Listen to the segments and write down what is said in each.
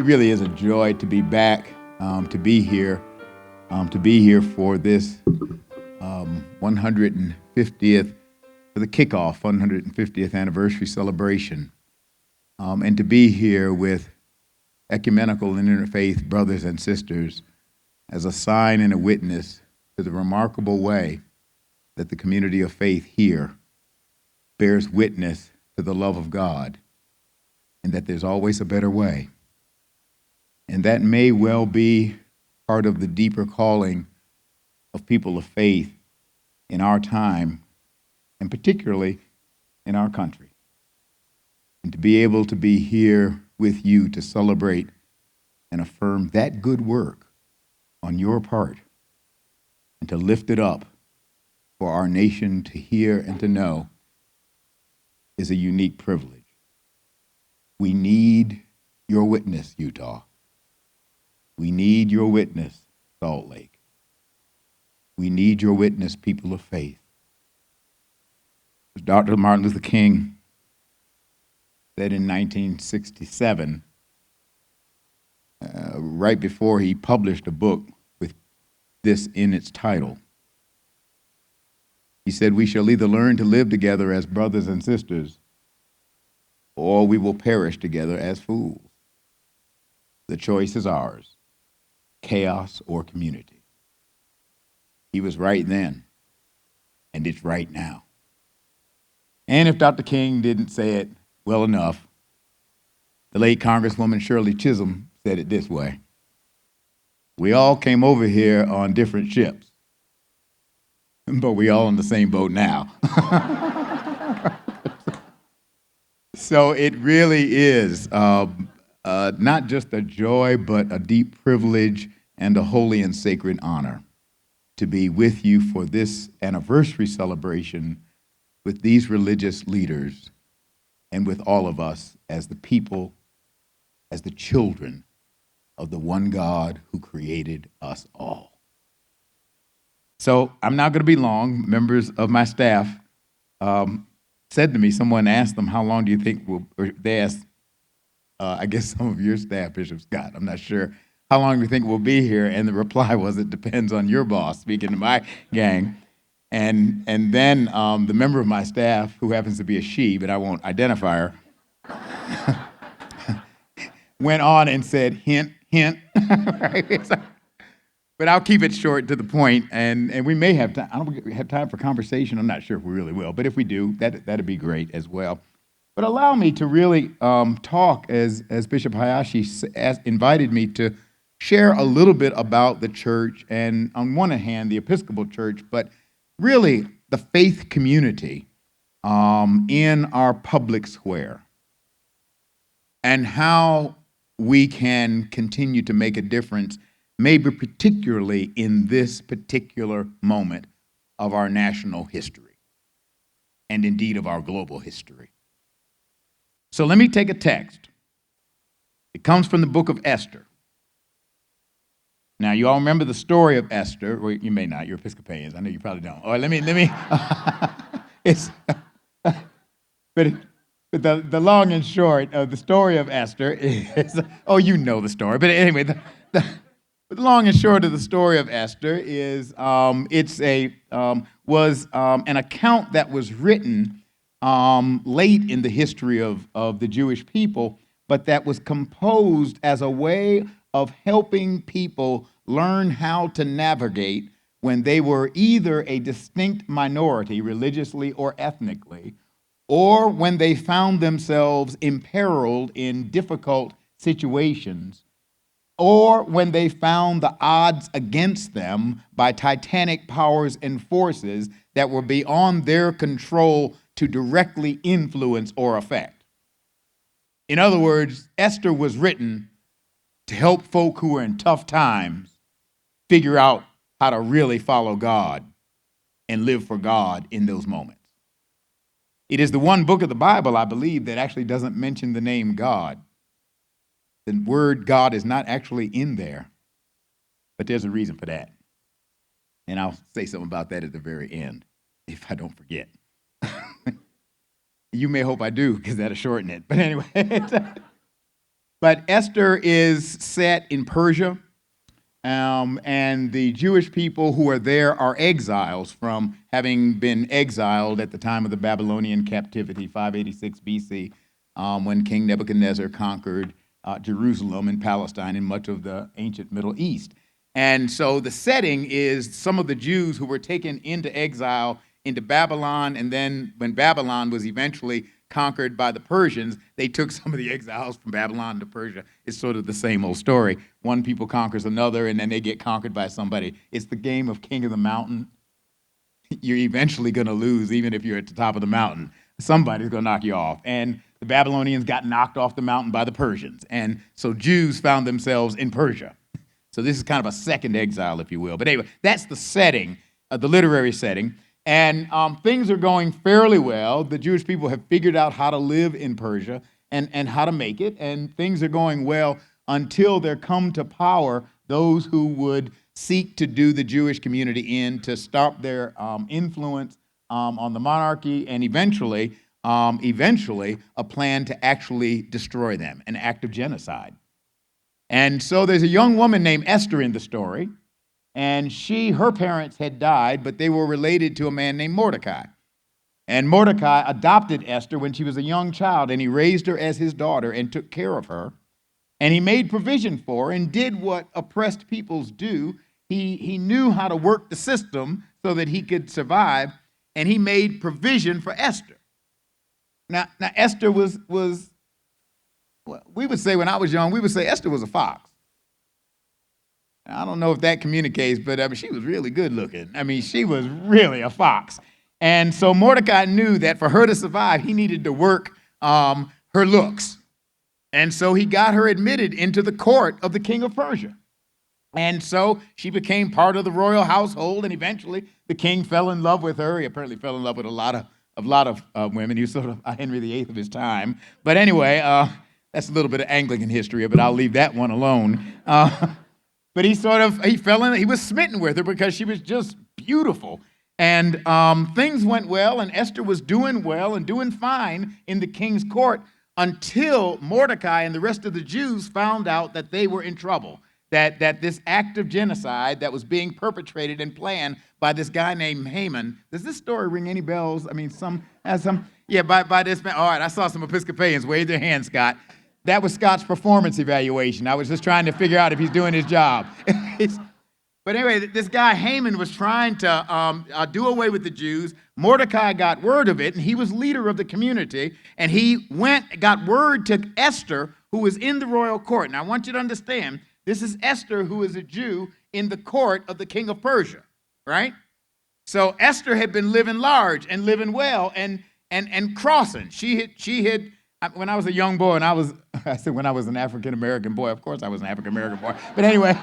It really is a joy to be back, to be here for this 150th, for the kickoff 150th anniversary celebration, and to be here with ecumenical and interfaith brothers and sisters as a sign and a witness to the remarkable way that the community of faith here bears witness to the love of God, and that there's always a better way. And that may well be part of the deeper calling of people of faith in our time, and particularly in our country. And to be able to be here with you to celebrate and affirm that good work on your part, and to lift it up for our nation to hear and to know, is a unique privilege. We need your witness, Utah. We need your witness, Salt Lake. We need your witness, people of faith. As Dr. Martin Luther King said in 1967, right before he published a book with this in its title, he said, "We shall either learn to live together as brothers and sisters, or we will perish together as fools. The choice is ours, chaos or community." He was right then, and it's right now. And if Dr. King didn't say it well enough, the late Congresswoman Shirley Chisholm said it this way: "We all came over here on different ships, but we all in the same boat now." So it really is not just a joy, but a deep privilege and a holy and sacred honor to be with you for this anniversary celebration with these religious leaders and with all of us as the people, as the children of the one God who created us all. So I'm not going to be long. Members of my staff said to me, someone asked them, "How long do you think they asked, I guess some of your staff, Bishop Scott, I'm not sure, how long do you think we'll be here?" And the reply was, "It depends on your boss," speaking to my gang. And then the member of my staff, who happens to be a she, but I won't identify her, went on and said, "Hint, hint." Right? But I'll keep it short to the point, and we may have time. I don't think we have time for conversation. I'm not sure if we really will, but if we do, that'd be great as well. But allow me to really talk, as Bishop Hayashi invited me to share a little bit about the church, and on one hand, the Episcopal Church, but really the faith community in our public square, and how we can continue to make a difference, maybe particularly in this particular moment of our national history, and indeed of our global history. So let me take a text. It comes from the book of Esther. Now, you all remember the story of Esther. Well, you may not. You're Episcopalians. I know you probably don't. All right, let me. It's, but the long and short of the story of Esther is, oh, you know the story. But anyway, the long and short of the story of Esther is was an account that was written late in the history of the Jewish people, but that was composed as a way of helping people learn how to navigate when they were either a distinct minority religiously or ethnically, or when they found themselves imperiled in difficult situations, or when they found the odds against them by titanic powers and forces that were beyond their control to directly influence or affect. In other words, Esther was written to help folk who are in tough times figure out how to really follow God and live for God in those moments. It is the one book of the Bible, I believe, that actually doesn't mention the name God. The word God is not actually in there, but there's a reason for that. And I'll say something about that at the very end, if I don't forget. You may hope I do, because that'll shorten it. But anyway. But Esther is set in Persia, and the Jewish people who are there are exiles from having been exiled at the time of the Babylonian captivity, 586 BC, when King Nebuchadnezzar conquered Jerusalem and Palestine and much of the ancient Middle East. And so the setting is some of the Jews who were taken into exile into Babylon, and then when Babylon was eventually conquered by the Persians, they took some of the exiles from Babylon to Persia. It's sort of the same old story. One people conquers another, and then they get conquered by somebody. It's the game of King of the Mountain. You're eventually going to lose, even if you're at the top of the mountain. Somebody's going to knock you off. And the Babylonians got knocked off the mountain by the Persians. And so Jews found themselves in Persia. So this is kind of a second exile, if you will. But anyway, that's the setting, the literary setting. And things are going fairly well. The Jewish people have figured out how to live in Persia and how to make it. And things are going well until there come to power those who would seek to do the Jewish community in to stop their influence on the monarchy, and eventually a plan to actually destroy them, an act of genocide. And so there's a young woman named Esther in the story. And her parents had died, but they were related to a man named Mordecai. And Mordecai adopted Esther when she was a young child, and he raised her as his daughter and took care of her. And he made provision for her and did what oppressed peoples do. He knew how to work the system so that he could survive, and he made provision for Esther. Now Esther was well, we would say when I was young, we would say Esther was a fox. I don't know if that communicates, but I mean, she was really good looking. I mean, she was really a fox. And so Mordecai knew that for her to survive, he needed to work her looks. And so he got her admitted into the court of the king of Persia. And so she became part of the royal household, and eventually the king fell in love with her. He apparently fell in love with a lot of women. He was sort of Henry VIII of his time. But anyway, that's a little bit of Anglican history, but I'll leave that one alone. But he was smitten with her because she was just beautiful. And things went well, and Esther was doing well and doing fine in the king's court until Mordecai and the rest of the Jews found out that they were in trouble, that this act of genocide that was being perpetrated and planned by this guy named Haman. Does this story ring any bells? I mean, by this man. All right, I saw some Episcopalians wave their hands, Scott. That was Scott's performance evaluation. I was just trying to figure out if he's doing his job. But anyway, this guy Haman was trying to do away with the Jews. Mordecai got word of it, and he was leader of the community. And he got word to Esther, who was in the royal court. Now, I want you to understand, this is Esther, who is a Jew in the court of the king of Persia, right? So Esther had been living large and living well and crossing. She had. When I was a young boy, when I was an African-American boy, of course I was an African-American boy. But anyway,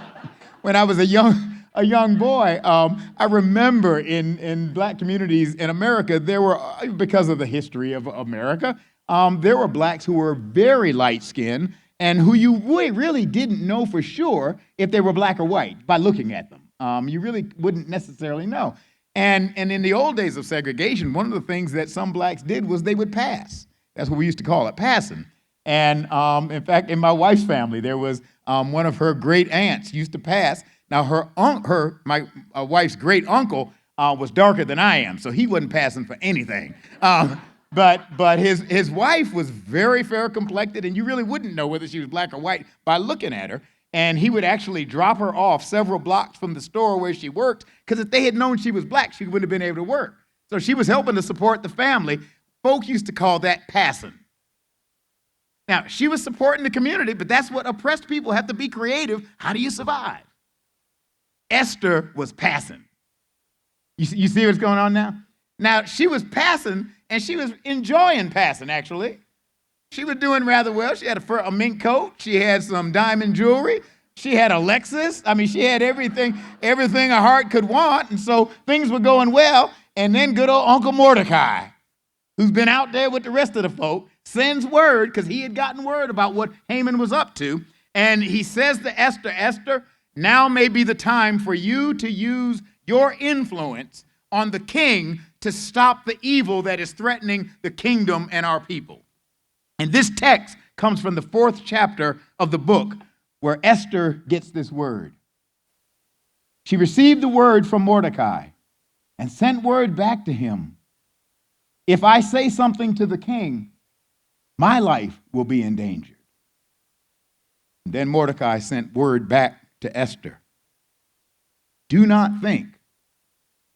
when I was a young boy, I remember in black communities in America, there were, because of the history of America, there were blacks who were very light-skinned and who you really didn't know for sure if they were black or white by looking at them. You really wouldn't necessarily know. And in the old days of segregation, one of the things that some blacks did was they would pass. That's what we used to call it, passing. And in fact, in my wife's family, there was one of her great aunts used to pass. Now, my wife's great uncle was darker than I am, so he wasn't passing for anything. But his wife was very fair complected, and you really wouldn't know whether she was black or white by looking at her. And he would actually drop her off several blocks from the store where she worked, because if they had known she was black, she wouldn't have been able to work. So she was helping to support the family. Folks used to call that passing. Now, she was supporting the community, but that's what oppressed people have to be creative. How do you survive? Esther was passing. You see what's going on now? Now, she was passing, and she was enjoying passing, actually. She was doing rather well. She had a mink coat. She had some diamond jewelry. She had a Lexus. I mean, she had everything a heart could want, and so things were going well. And then good old Uncle Mordecai, who's been out there with the rest of the folk, sends word, because he had gotten word about what Haman was up to, and he says to Esther, Esther, now may be the time for you to use your influence on the king to stop the evil that is threatening the kingdom and our people. And this text comes from the 4th chapter of the book where Esther gets this word. She received the word from Mordecai and sent word back to him. If I say something to the king, my life will be endangered. And then Mordecai sent word back to Esther. Do not think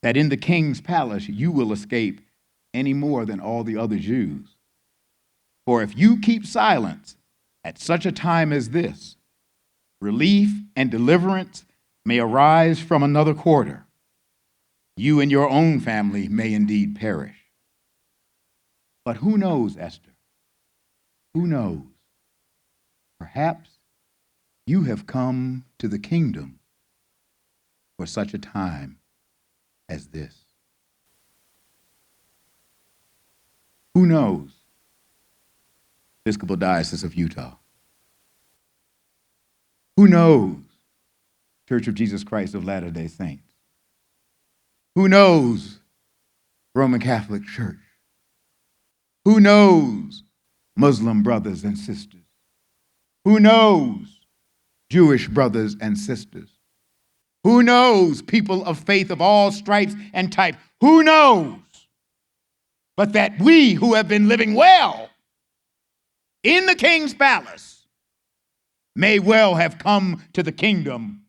that in the king's palace you will escape any more than all the other Jews. For if you keep silence at such a time as this, relief and deliverance may arise from another quarter. You and your own family may indeed perish. But who knows, Esther? Who knows? Perhaps you have come to the kingdom for such a time as this. Who knows? Episcopal Diocese of Utah. Who knows? Church of Jesus Christ of Latter-day Saints. Who knows? Roman Catholic Church. Who knows? Muslim brothers and sisters. Who knows? Jewish brothers and sisters. Who knows? People of faith of all stripes and type. Who knows? But that we who have been living well in the king's palace may well have come to the kingdom,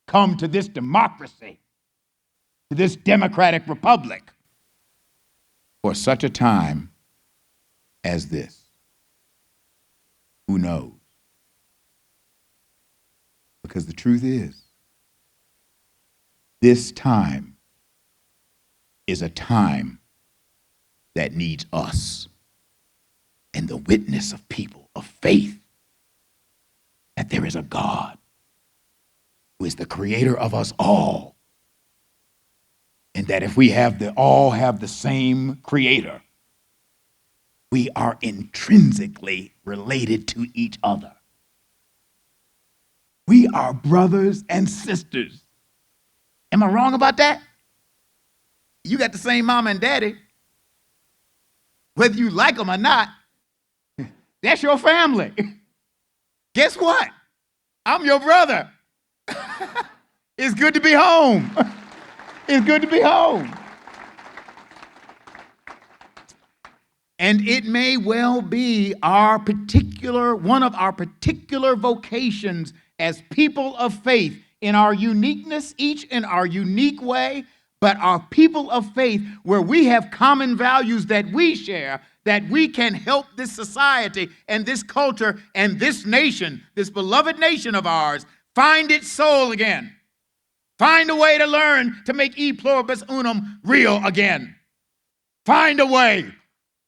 come to this democracy, to this democratic republic for such a time as this. Who knows? Because the truth is, this time is a time that needs us and the witness of people of faith that there is a God who is the creator of us all, and that if we all have the same creator, we are intrinsically related to each other. We are brothers and sisters. Am I wrong about that? You got the same mama and daddy. Whether you like them or not, that's your family. Guess what? I'm your brother. It's good to be home. It's good to be home. And it may well be one of our particular vocations as people of faith in our uniqueness, each in our unique way, but our people of faith where we have common values that we share, that we can help this society and this culture and this nation, this beloved nation of ours, find its soul again. Find a way to learn to make e pluribus unum real again. Find a way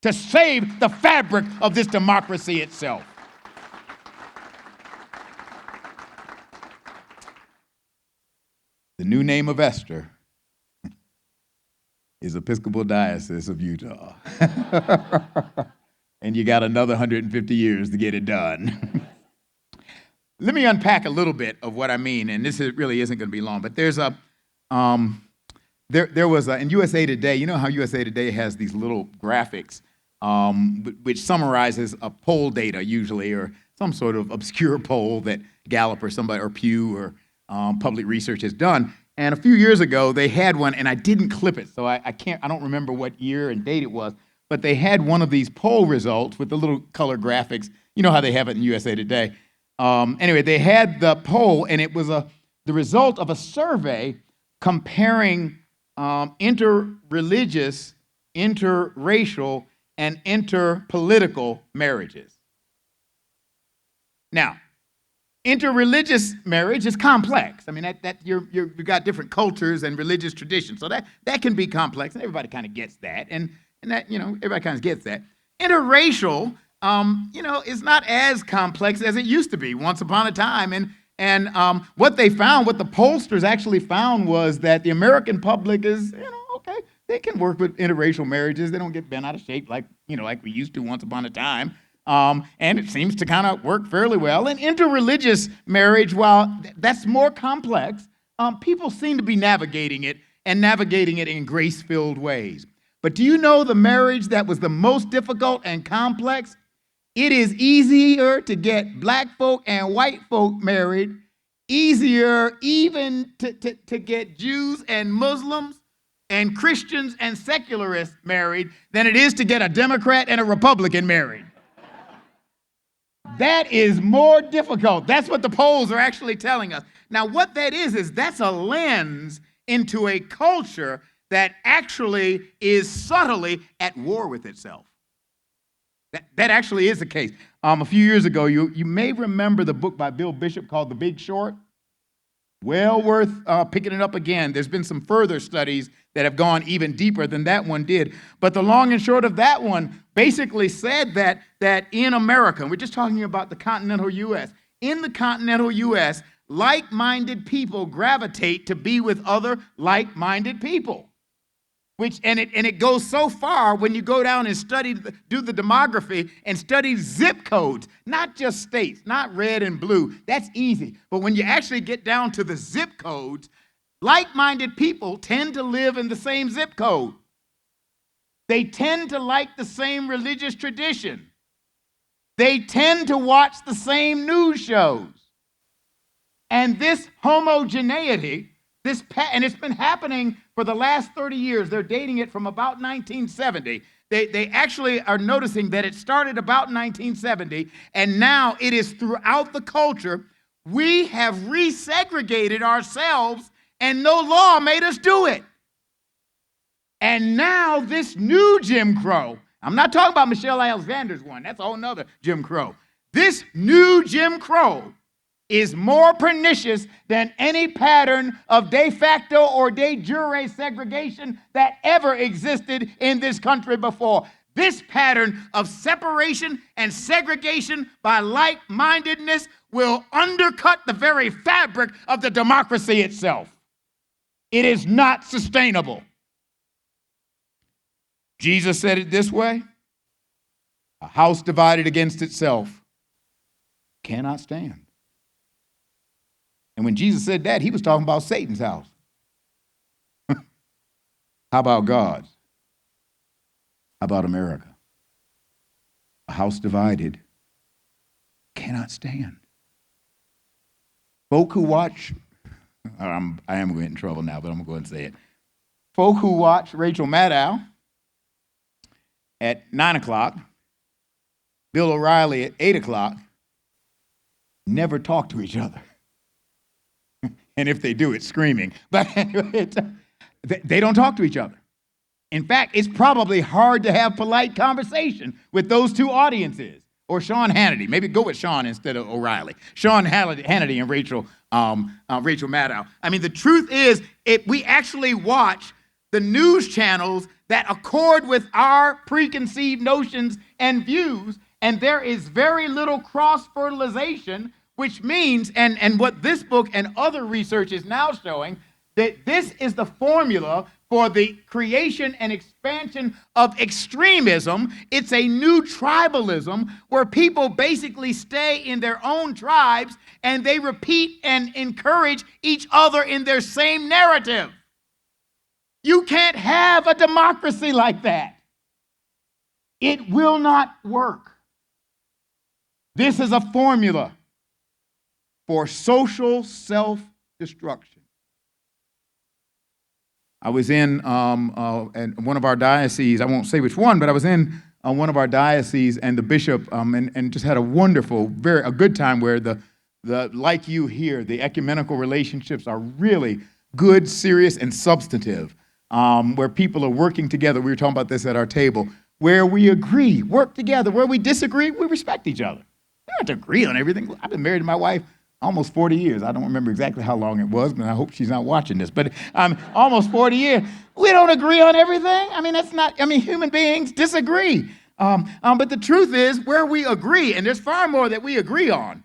to save the fabric of this democracy itself. The new name of Esther is Episcopal Diocese of Utah. And you got another 150 years to get it done. Let me unpack a little bit of what I mean, and this really isn't going to be long, but there's there was in USA Today, you know how USA Today has these little graphics which summarizes a poll data usually, or some sort of obscure poll that Gallup or somebody or Pew or Public Research has done. And a few years ago, they had one, and I didn't clip it, so I don't remember what year and date it was, but they had one of these poll results with the little color graphics. You know how they have it in USA Today. Anyway, they had the poll, and it was the result of a survey comparing interreligious, interracial, and interpolitical marriages. Now, interreligious marriage is complex. I mean, you've got different cultures and religious traditions, so that can be complex, and everybody kind of gets that, and that, everybody kind of gets that. Interracial, is not as complex as it used to be once upon a time, and what the pollsters actually found was that the American public is, okay, they can work with interracial marriages. They don't get bent out of shape like we used to once upon a time. And it seems to kind of work fairly well. And interreligious marriage, while that's more complex, people seem to be navigating it in grace-filled ways. But do you know the marriage that was the most difficult and complex? It is easier to get black folk and white folk married, easier even to get Jews and Muslims and Christians and secularists married than it is to get a Democrat and a Republican married. That is more difficult. That's what the polls are actually telling us. Now, what that is that's a lens into a culture that actually is subtly at war with itself. That actually is the case. A few years ago, you may remember the book by Bill Bishop called The Big Short. Well worth picking it up again. There's been some further studies that have gone even deeper than that one did. But the long and short of that one basically said that in America, we're just talking about the continental U.S., in the continental U.S., like-minded people gravitate to be with other like-minded people. And it goes so far when you go down and do the demography and study zip codes, not just states, not red and blue. That's easy. But when you actually get down to the zip codes, like-minded people tend to live in the same zip code. They tend to like the same religious tradition. They tend to watch the same news shows. And this homogeneity, and it's been happening for the last 30 years. They're dating it from about 1970. They actually are noticing that it started about 1970, and now it is throughout the culture. We have resegregated ourselves, and no law made us do it. And now this new Jim Crow, I'm not talking about Michelle Alexander's one. That's a whole nother Jim Crow. This new Jim Crow is more pernicious than any pattern of de facto or de jure segregation that ever existed in this country before. This pattern of separation and segregation by like-mindedness will undercut the very fabric of the democracy itself. It is not sustainable. Jesus said it this way: a house divided against itself cannot stand. And when Jesus said that, he was talking about Satan's house. How about God's? How about America? A house divided cannot stand. Folk who watch, I am going to get in trouble now, but I'm going to go ahead and say it. Folk who watch Rachel Maddow at 9 o'clock, Bill O'Reilly at 8 o'clock, never talk to each other. And if they do, it's screaming. But they don't talk to each other. In fact, it's probably hard to have polite conversation with those two audiences. Or Sean Hannity. Maybe go with Sean instead of O'Reilly. Sean Hannity and Rachel Maddow. I mean, the truth is, we actually watch the news channels that accord with our preconceived notions and views, and there is very little cross-fertilization, which means, and what this book and other research is now showing, that this is the formula for the creation and expansion of extremism. It's a new tribalism where people basically stay in their own tribes and they repeat and encourage each other in their same narrative. You can't have a democracy like that. It will not work. This is a formula for social self-destruction. I was in one of our dioceses, I won't say which one, but I was in one of our dioceses, and the bishop and just had a wonderful, a good time where the like you here, the ecumenical relationships are really good, serious, and substantive, where people are working together. We were talking about this at our table, where we agree, work together. Where we disagree, we respect each other. We don't have to agree on everything. I've been married to my wife almost 40 years. I don't remember exactly how long it was, but I hope she's not watching this. But almost 40 years. We don't agree on everything. Human beings disagree. But the truth is, where we agree, and there's far more that we agree on,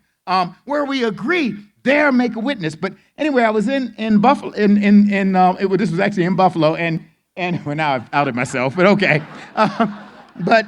where we agree, there make a witness. But anyway, I was in Buffalo, this was actually in Buffalo, and well, now I've outed myself, but okay. But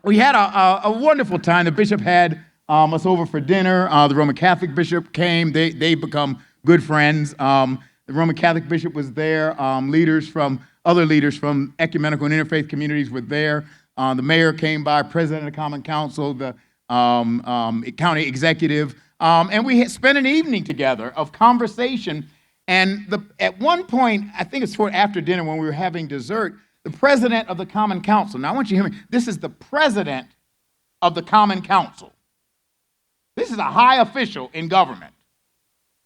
we had a wonderful time. The bishop had us over for dinner. The Roman Catholic bishop came. They've become good friends. The Roman Catholic bishop was there. Other leaders from ecumenical and interfaith communities were there. The mayor came by, president of the Common Council, the county executive, and we had spent an evening together of conversation. And at one point, I think it's after dinner when we were having dessert, the president of the Common Council. Now, I want you to hear me. This is the president of the Common Council. This is a high official in government.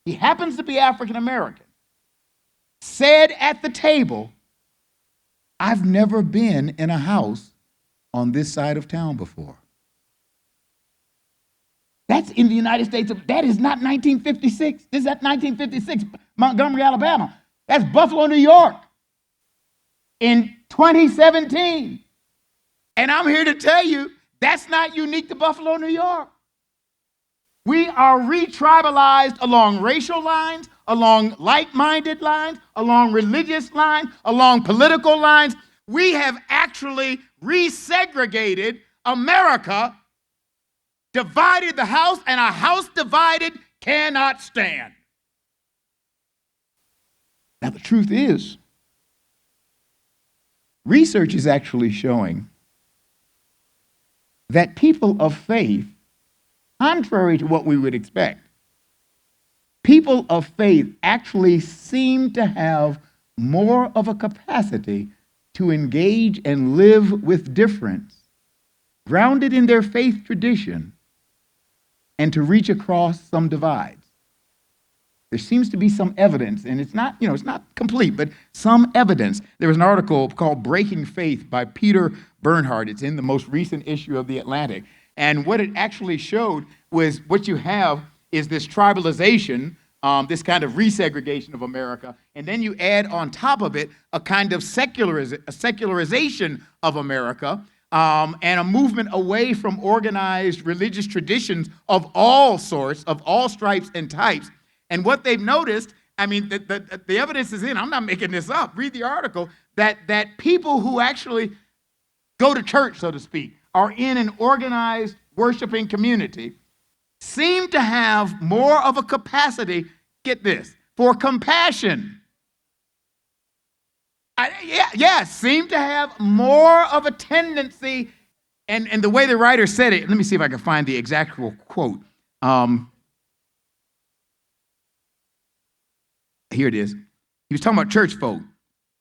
He happens to be African American. Said at the table, "I've never been in a house on this side of town before." That's in the United States. That is not 1956. This is at 1956, Montgomery, Alabama. That's Buffalo, New York in 2017. And I'm here to tell you, that's not unique to Buffalo, New York. We are re-tribalized along racial lines, along like-minded lines, along religious lines, along political lines. We have actually resegregated America, divided the house, and a house divided cannot stand. Now, the truth is, research is actually showing that people of faith, contrary to what we would expect, people of faith actually seem to have more of a capacity to engage and live with difference, grounded in their faith tradition, and to reach across some divides. There seems to be some evidence, and it's not complete, but some evidence. There was an article called Breaking Faith by Peter Bernhardt. It's in the most recent issue of The Atlantic. And what it actually showed was what you have is this tribalization, this kind of resegregation of America, and then you add on top of it a kind of secularization of America, and a movement away from organized religious traditions of all sorts, of all stripes and types. And what they've noticed, I mean, the evidence is in, I'm not making this up, read the article, that people who actually go to church, so to speak, are in an organized worshiping community, seem to have more of a capacity, get this, for compassion. Seem to have more of a tendency, and the way the writer said it, let me see if I can find the exact quote. Here it is. He was talking about church folk.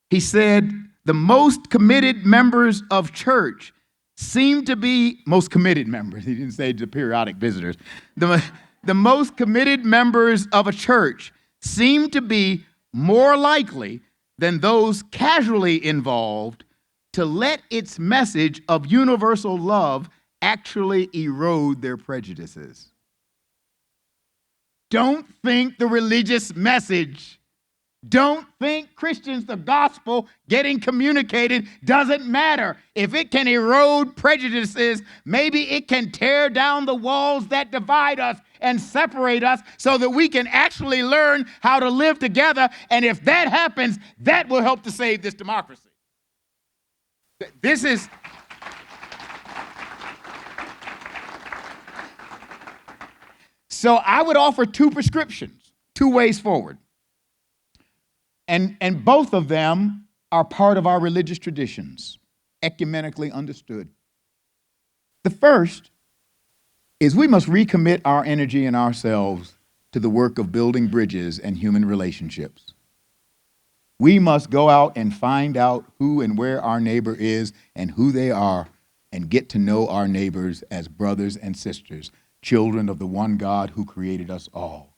He said, the most committed members of church seem to be, most committed members, he didn't say the periodic visitors, the most committed members of a church seem to be more likely than those casually involved to let its message of universal love actually erode their prejudices. Don't think the religious message, don't think Christians, the gospel getting communicated doesn't matter. If it can erode prejudices, maybe it can tear down the walls that divide us and separate us so that we can actually learn how to live together. And if that happens, that will help to save this democracy. This is... So I would offer two prescriptions, two ways forward. And both of them are part of our religious traditions, ecumenically understood. The first is we must recommit our energy and ourselves to the work of building bridges and human relationships. We must go out and find out who and where our neighbor is and who they are, and get to know our neighbors as brothers and sisters, children of the one God who created us all.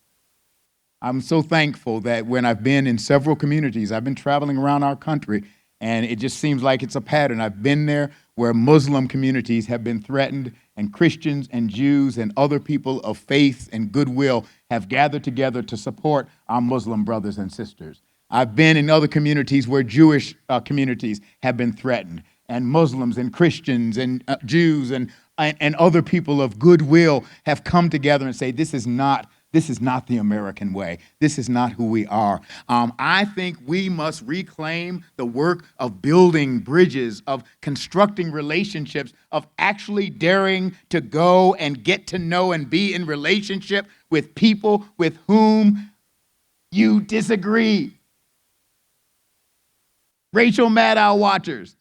I'm so thankful that when I've been in several communities, I've been traveling around our country, and it just seems like it's a pattern. I've been there where Muslim communities have been threatened, and Christians and Jews and other people of faith and goodwill have gathered together to support our Muslim brothers and sisters. I've been in other communities where Jewish communities have been threatened, and Muslims and Christians and Jews and other people of goodwill have come together and say, this is not the American way. This is not who we are. I think we must reclaim the work of building bridges, of constructing relationships, of actually daring to go and get to know and be in relationship with people with whom you disagree. Rachel Maddow watchers.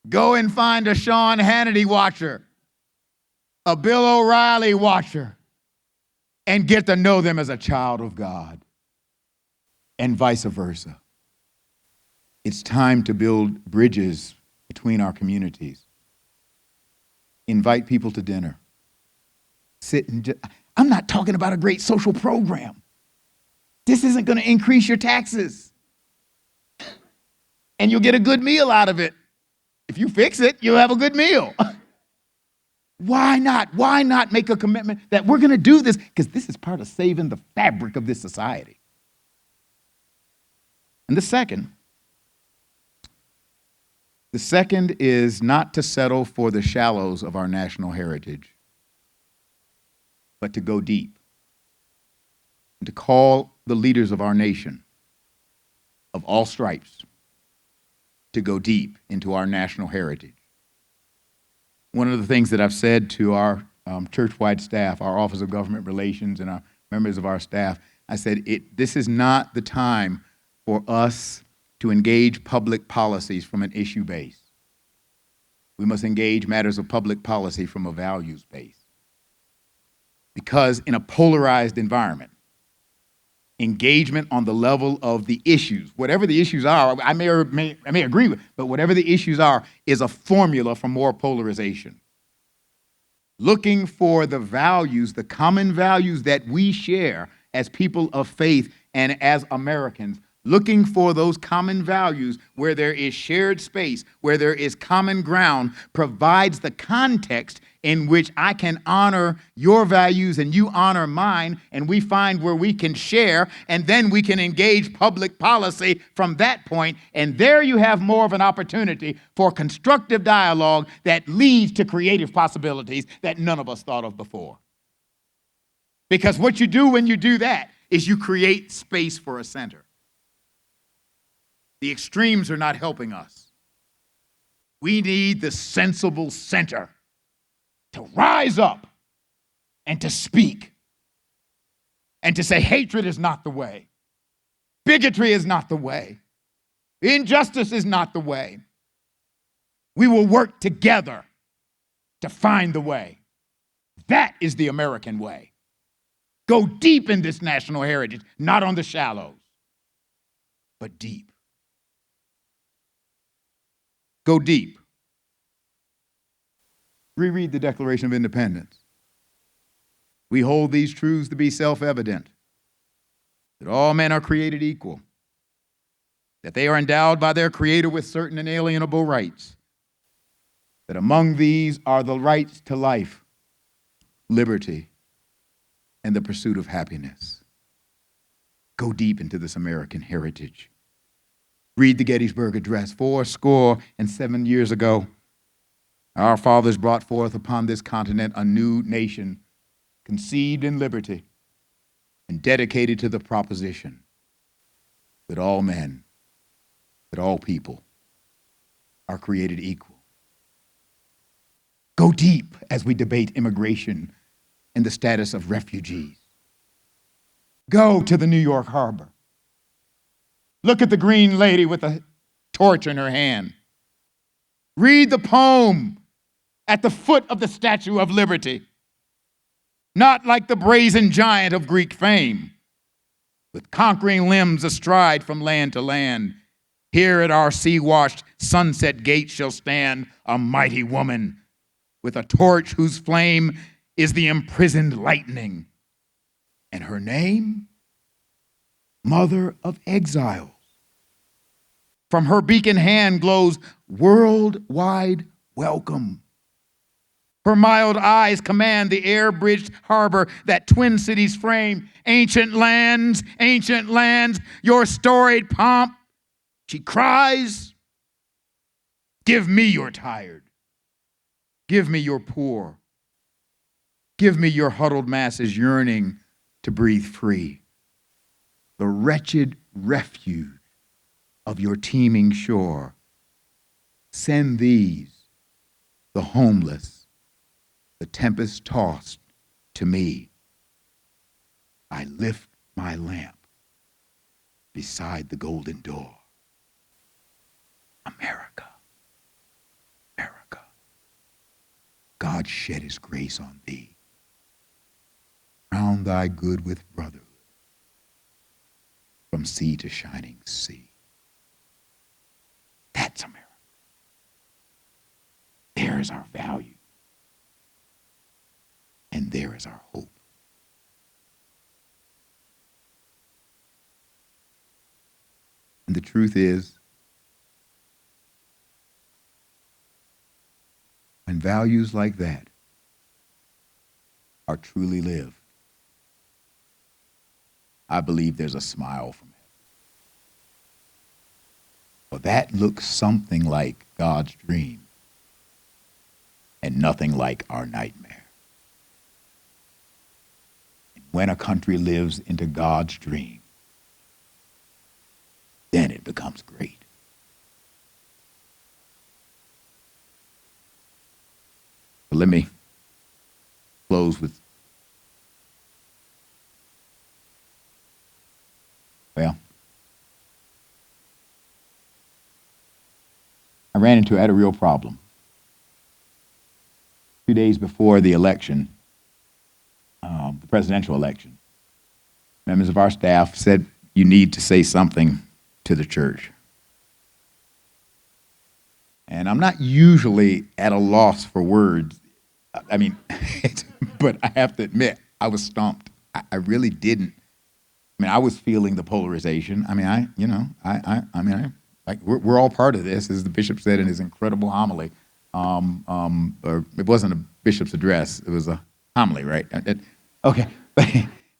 Go and find a Sean Hannity watcher, a Bill O'Reilly watcher, and get to know them as a child of God, and vice versa. It's time to build bridges between our communities. Invite people to dinner. Sit and I'm not talking about a great social program. This isn't going to increase your taxes. And you'll get a good meal out of it. If you fix it, you'll have a good meal. Why not? Why not make a commitment that we're going to do this? Because this is part of saving the fabric of this society. And the second is not to settle for the shallows of our national heritage, but to go deep and to call the leaders of our nation of all stripes to go deep into our national heritage. One of the things that I've said to our church-wide staff, our Office of Government Relations, and our members of our staff, I said, this is not the time for us to engage public policies from an issue base. We must engage matters of public policy from a values base. Because in a polarized environment, engagement on the level of the issues, whatever the issues are, I may agree with, but whatever the issues are, is a formula for more polarization. Looking for the values, the common values that we share as people of faith and as Americans, looking for those common values where there is shared space, where there is common ground, provides the context in which I can honor your values and you honor mine, and we find where we can share, and then we can engage public policy from that point, and there you have more of an opportunity for constructive dialogue that leads to creative possibilities that none of us thought of before. Because what you do when you do that is you create space for a center. The extremes are not helping us. We need the sensible center to rise up and to speak and to say hatred is not the way. Bigotry is not the way. Injustice is not the way. We will work together to find the way. That is the American way. Go deep in this national heritage, not on the shallows, but deep. Go deep. Reread the Declaration of Independence. We hold these truths to be self-evident, that all men are created equal, that they are endowed by their Creator with certain inalienable rights, that among these are the rights to life, liberty, and the pursuit of happiness. Go deep into this American heritage. Read the Gettysburg Address. 77 years ago, our fathers brought forth upon this continent a new nation, conceived in liberty and dedicated to the proposition that all men, that all people are created equal. Go deep as we debate immigration and the status of refugees. Go to the New York harbor. Look at the green lady with a torch in her hand. Read the poem at the foot of the Statue of Liberty. Not like the brazen giant of Greek fame, with conquering limbs astride from land to land. Here at our sea-washed sunset gate shall stand a mighty woman with a torch whose flame is the imprisoned lightning. And her name, Mother of Exiles. From her beacon hand glows worldwide welcome. Her mild eyes command the air-bridged harbor that twin cities frame. Ancient lands, your storied pomp. She cries, give me your tired. Give me your poor. Give me your huddled masses yearning to breathe free. The wretched refuge of your teeming shore. Send these, the homeless, the tempest-tossed, to me. I lift my lamp beside the golden door. America. God shed his grace on thee. Crown thy good with brotherhood from sea to shining sea. That's America. There is our value. And there is our hope. And the truth is, when values like that are truly lived, I believe there's a smile from heaven. Well, that looks something like God's dream and nothing like our nightmare. And when a country lives into God's dream, then it becomes great. But let me close with, well, I had a real problem. 2 days before the election, the presidential election, members of our staff said, you need to say something to the church. And I'm not usually at a loss for words. I mean, but I have to admit, I was stumped. I really didn't. I mean, I was feeling the polarization. I mean, we're all part of this, as the bishop said in his incredible homily. Or it wasn't a bishop's address; it was a homily, right? Okay,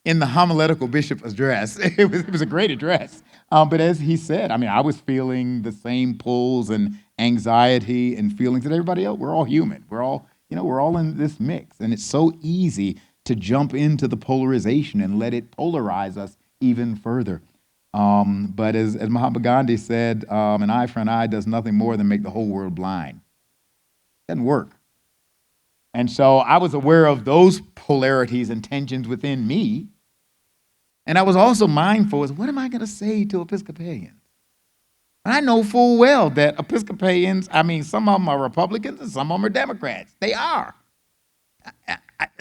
in the homiletical bishop's address, it was a great address. But as he said, I mean, I was feeling the same pulls and anxiety and feelings that everybody else. We're all human. We're all in this mix, and it's so easy to jump into the polarization and let it polarize us even further. But as Mahatma Gandhi said, an eye for an eye does nothing more than make the whole world blind. It doesn't work. And so I was aware of those polarities and tensions within me. And I was also mindful as what am I going to say to Episcopalians? And I know full well that Episcopalians, I mean, some of them are Republicans and some of them are Democrats. They are.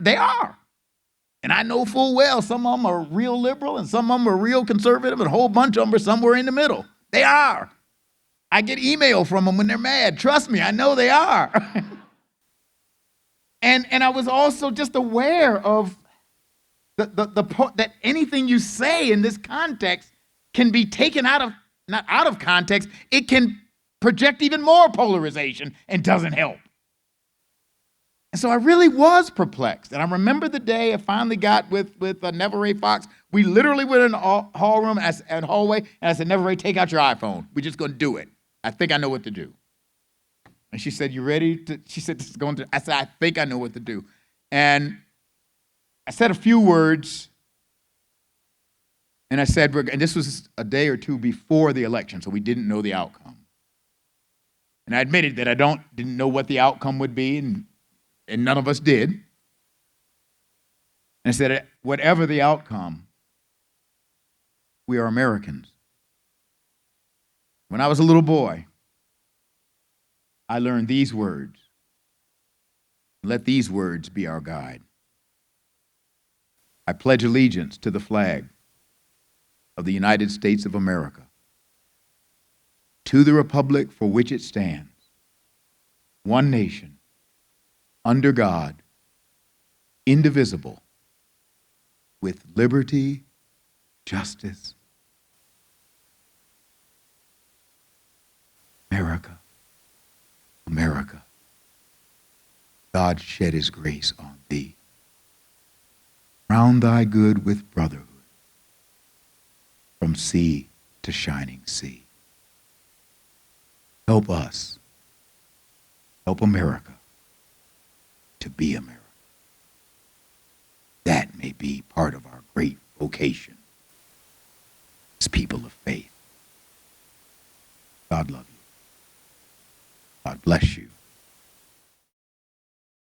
They are. And I know full well some of them are real liberal and some of them are real conservative and a whole bunch of them are somewhere in the middle. They are. I get email from them when they're mad. Trust me, I know they are. And I was also just aware of that anything you say in this context can be taken not out of context, it can project even more polarization and doesn't help. And so I really was perplexed. And I remember the day I finally got with Neville Ray Fox. We literally went in the hall room and hallway, and I said, Neville Ray, take out your iPhone. We're just going to do it. I think I know what to do. And she said, you ready? She said, this is going to. I said, I think I know what to do. And I said a few words. And I said, and this was a day or two before the election, so we didn't know the outcome. And I admitted that I didn't know what the outcome would be, and none of us did. And I said, whatever the outcome, we are Americans. When I was a little boy, I learned these words. Let these words be our guide. I pledge allegiance to the flag of the United States of America, to the republic for which it stands, one nation, under God, indivisible, with liberty, justice. America, America, God shed his grace on thee. Crown thy good with brotherhood, from sea to shining sea. Help us, help America to be America. That may be part of our great vocation as people of faith. God love you. God bless you.